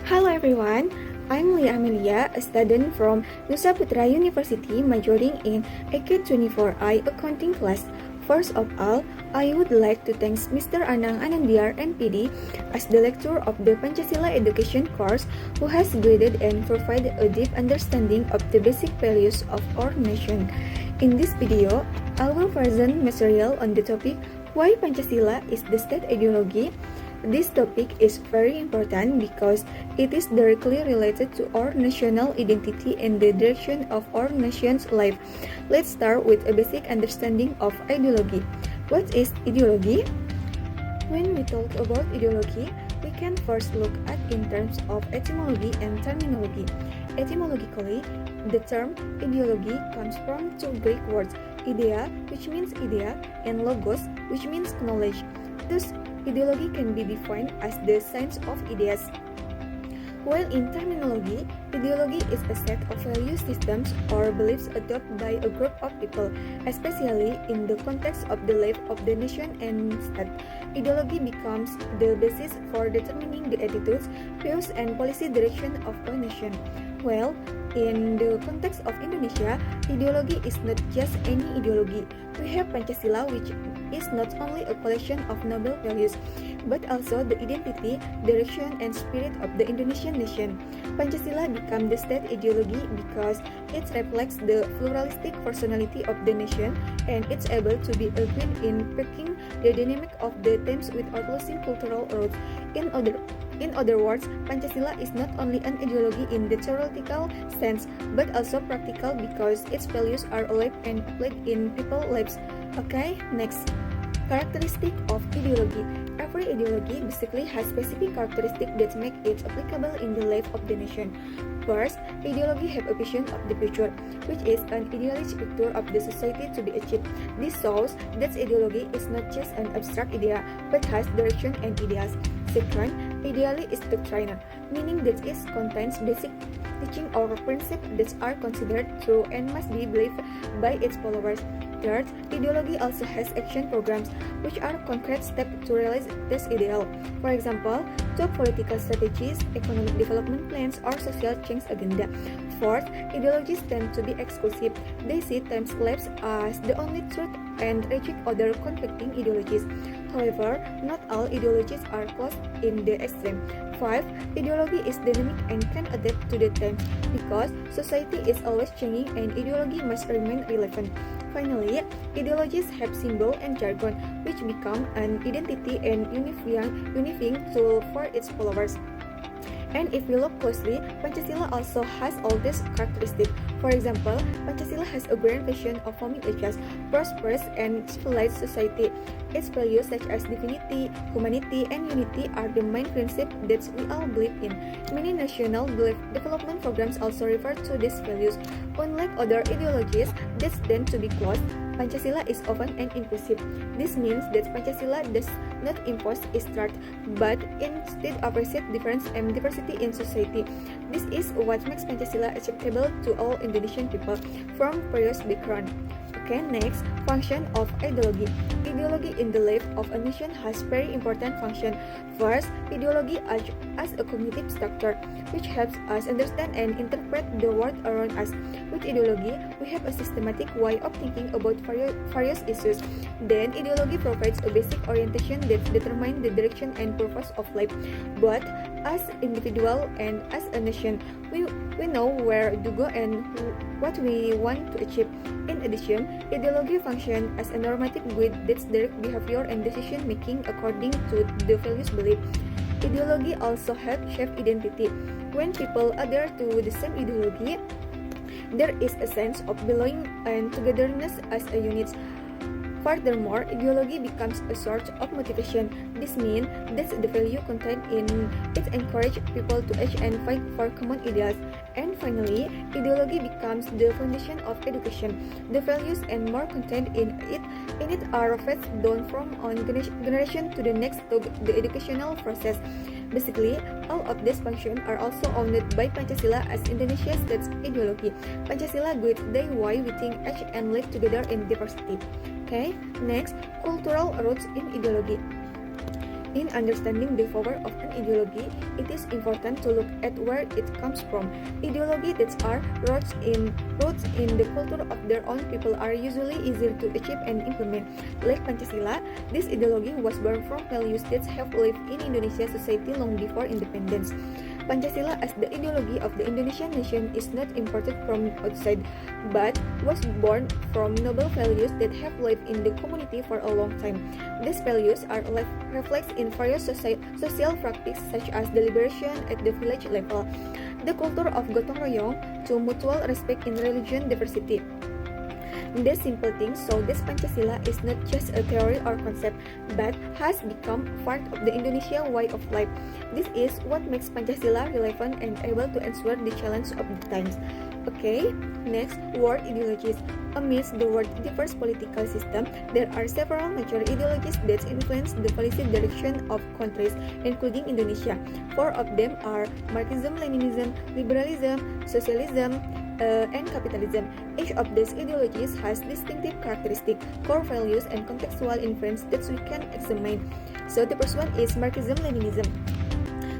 Hello everyone, I'm AMELIA, a student from Nusa Putra University majoring in AK 24I accounting class. First of all, I would like to thank Mr. Anang Anandiar MPD as the lecturer of the Pancasila education course who has guided and provided a deep understanding of the basic values of our nation. In this video, I will present material on the topic why Pancasila is the state ideology. This topic is very important because it is directly related to our national identity and the direction of our nation's life. Let's start with a basic understanding of ideology. What is ideology? When we talk about ideology, we can first look at in terms of etymology and terminology. Etymologically, the term ideology comes from two Greek words, idea, which means idea, and logos, which means knowledge. Thus, ideology can be defined as the science of ideas. While in terminology, ideology is a set of value systems or beliefs adopted by a group of people, especially in the context of the life of the nation and state. Ideology becomes the basis for determining the attitudes, views, and policy direction of a nation. Well, in the context of Indonesia, ideology is not just any ideology. We have Pancasila, which is not only a collection of noble values, but also the identity, direction, and spirit of the Indonesian nation. Pancasila became the state ideology because it reflects the pluralistic personality of the nation and it's able to be agreed in picking the dynamic of the times without losing cultural roots. In other words, Pancasila is not only an ideology in the theoretical sense, but also practical because its values are alive and applied in people's lives. Okay, next. Characteristic of ideology. Every ideology basically has specific characteristics that make it applicable in the life of the nation. First, ideology have a vision of the future, which is an idealized picture of the society to be achieved. This shows that ideology is not just an abstract idea, but has direction and ideas. Second, ideology is doctrinal, meaning that it contains basic teaching or principles that are considered true and must be believed by its followers. Third, ideology also has action programs, which are concrete steps to realize this ideal. For example, top political strategies, economic development plans, or social change agenda. Fourth, ideologies tend to be exclusive. They see time lapse as the only truth and reject other conflicting ideologies. However, not all ideologies are closed in the extreme. 5. Ideology is dynamic and can adapt to the times because society is always changing and ideology must remain relevant. Finally, ideologies have symbol and jargon, which become an identity and unifying tool for its followers. And if we look closely, Pancasila also has all these characteristics. For example, Pancasila has a grand vision of forming a just, prosperous, and civilized society. Its values such as dignity, humanity, and unity are the main principles that we all believe in. Many national development programs also refer to these values. Unlike other ideologies that tend to be closed, Pancasila is open and inclusive. This means that Pancasila does not impose its truth, but instead appreciate difference and diversity in society. This is what makes Pancasila acceptable to all Indonesian people from various backgrounds. Okay, next, function of ideology. Ideology in the life of a nation has very important function. First, ideology acts as a cognitive structure, which helps us understand and interpret the world around us. With ideology, we have a systematic way of thinking about various issues. Then, ideology provides a basic orientation that determines the direction and purpose of life. But as individual and as a nation, we know where to go and what we want to achieve. In addition, ideology functions as a normative guide that directs behavior and decision making according to the values believed. Ideology also helps shape identity. When people adhere to the same ideology, there is a sense of belonging and togetherness as a unit. Furthermore, ideology becomes a source of motivation. This means that the value contained in it encourages people to act and fight for common ideals. And finally, ideology becomes the foundation of education. The values and more content in it are passed down from one generation to the next to the educational process. Basically, all of these functions are also owned by Pancasila as Indonesia's state ideology. Pancasila guides the way we think, act, and live together in diversity. Okay, next, cultural roots in ideology. In understanding the power of an ideology, it is important to look at where it comes from. Ideology that are roots in the culture of their own people are usually easier to achieve and implement. Like Pancasila, this ideology was born from values that have lived in Indonesian society long before independence. Pancasila as the ideology of the Indonesian nation is not imported from outside, but was born from noble values that have lived in the community for a long time. These values are reflected in various social practices such as deliberation at the village level, the culture of gotong royong, to mutual respect in religion diversity. These simple things show this Pancasila is not just a theory or concept, but has become part of the Indonesian way of life. This is what makes Pancasila relevant and able to answer the challenge of the times. Okay, next, world ideologies. Amidst the world's diverse political system, there are several major ideologies that influence the policy direction of countries, including Indonesia. Four of them are Marxism, Leninism, liberalism, socialism, and capitalism. Each of these ideologies has distinctive characteristics, core values, and contextual influence that we can examine. So the first one is Marxism-Leninism.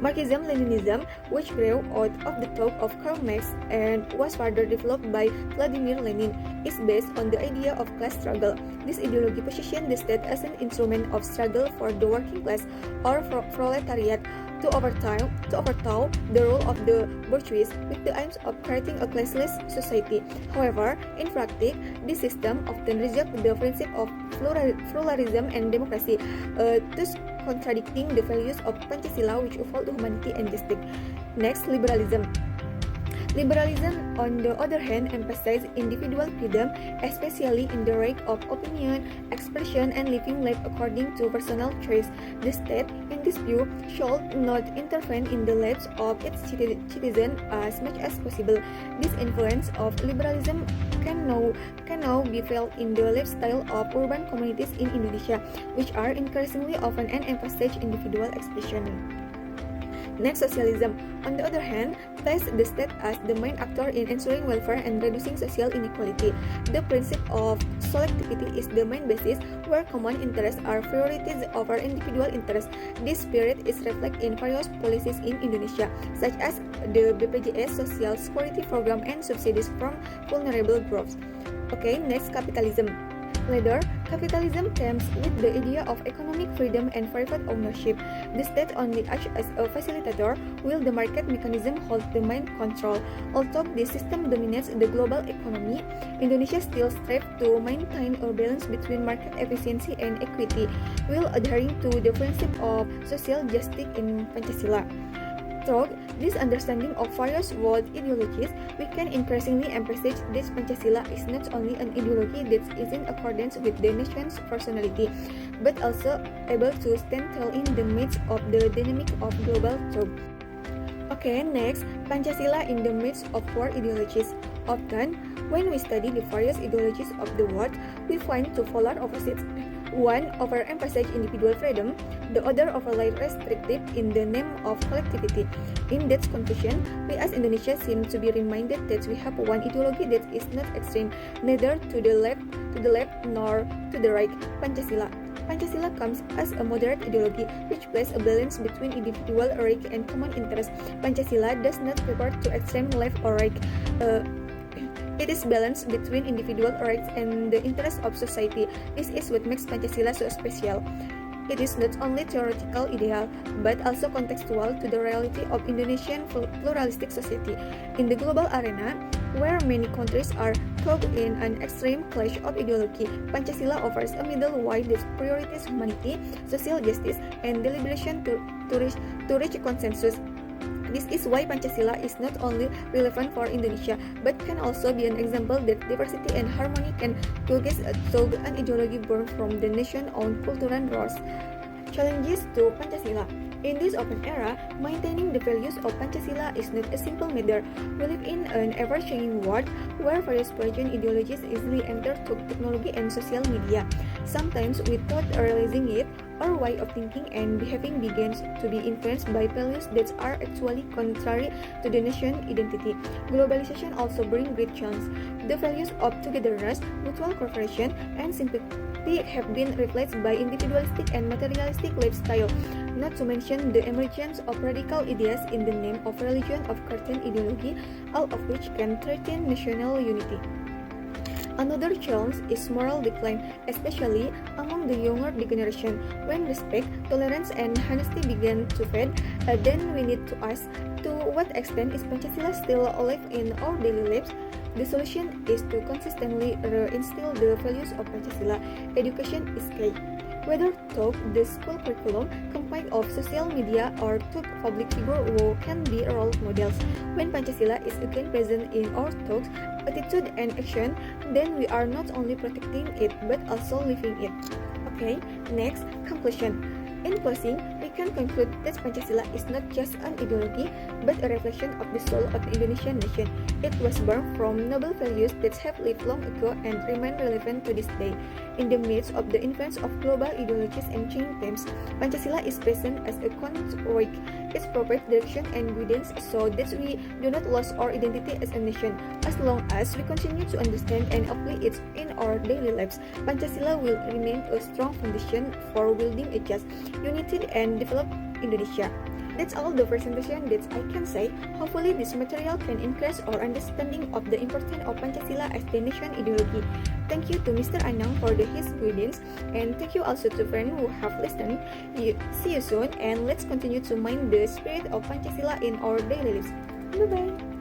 Marxism-Leninism, which grew out of the thought of Karl Marx and was further developed by Vladimir Lenin, is based on the idea of class struggle. This ideology positions the state as an instrument of struggle for the working class or proletariat to overthrow the rule of the bourgeoisie with the aims of creating a classless society. However, in practice, this system often rejects the principle of pluralism and democracy, thus contradicting the values of Pancasila, which uphold humanity and justice. Next, liberalism. Liberalism, on the other hand, emphasizes individual freedom, especially in the right of opinion, expression, and living life according to personal choice. The state, in this view, should not intervene in the lives of its citizens as much as possible. This influence of liberalism can now be felt in the lifestyle of urban communities in Indonesia, which are increasingly often emphasize individual expression. Next, socialism, on the other hand, places the state as the main actor in ensuring welfare and reducing social inequality. The principle of selectivity is the main basis where common interests are prioritized over individual interests. This spirit is reflected in various policies in Indonesia, such as the BPJS Social Security Program and subsidies from vulnerable groups. Okay, next, capitalism. Later, capitalism comes with the idea of economic freedom and private ownership. The state only acts as a facilitator, while the market mechanism holds the main control. Although this system dominates the global economy, Indonesia still strives to maintain a balance between market efficiency and equity, while adhering to the principle of social justice in Pancasila. Through this understanding of various world ideologies, we can increasingly emphasize that Pancasila is not only an ideology that is in accordance with the nation's personality, but also able to stand tall in the midst of the dynamic of global thought. Okay, next, Pancasila in the midst of world ideologies. Often, when we study the various ideologies of the world, we find two polar opposites. One overemphasizes individual freedom, the other overly restrictive in the name of collectivity. In that confusion, we as Indonesia seem to be reminded that we have one ideology that is not extreme, neither to the left nor to the right, Pancasila. Pancasila comes as a moderate ideology which places a balance between individual right and common interest. Pancasila does not pivot to extreme left or right. It is balanced between individual rights and the interests of society. This is what makes Pancasila so special. It is not only theoretical ideal, but also contextual to the reality of Indonesian pluralistic society. In the global arena, where many countries are caught in an extreme clash of ideology, Pancasila offers a middle way that prioritizes humanity, social justice, and deliberation to reach consensus. This is why Pancasila is not only relevant for Indonesia, but can also be an example that diversity and harmony can coexist through an ideology born from the nation's own cultural roots. Challenges to Pancasila. In this open era, maintaining the values of Pancasila is not a simple matter. We live in an ever-changing world where various foreign ideologies easily enter through technology and social media. Sometimes without realizing it, our way of thinking and behaving begins to be influenced by values that are actually contrary to the nation identity. Globalization also brings great challenge. The values of togetherness, mutual cooperation, and sympathy have been replaced by individualistic and materialistic lifestyle, not to mention the emergence of radical ideas in the name of religion of cartoon ideology, all of which can threaten national unity. Another challenge is moral decline, especially among the younger generation. When respect, tolerance, and honesty begin to fade, then we need to ask, to what extent is Pancasila still alive in our daily lives? The solution is to consistently reinstill the values of Pancasila. Education is key. Whether through the school curriculum, combined of social media, or through public figures who can be role models. When Pancasila is again present in our thoughts, attitude, and action, then we are not only protecting it but also living it. Okay, next, conclusion. In closing, we can conclude that Pancasila is not just an ideology, but a reflection of the soul of the Indonesian nation. It was born from noble values that have lived long ago and remain relevant to this day. In the midst of the influence of global ideologies and changing times, Pancasila is present as a convoy. Its proper direction and guidance so that we do not lose our identity as a nation. As long as we continue to understand and apply it in our daily lives, Pancasila will remain a strong foundation for building a just, united, and developed Indonesia. That's all the presentation that I can say. Hopefully this material can increase our understanding of the importance of Pancasila as the nation ideology. Thank you to Mr. Anang for his guidance, and thank you also to friends who have listened. See you soon, and let's continue to mind the spirit of Pancasila in our daily lives. Bye-bye!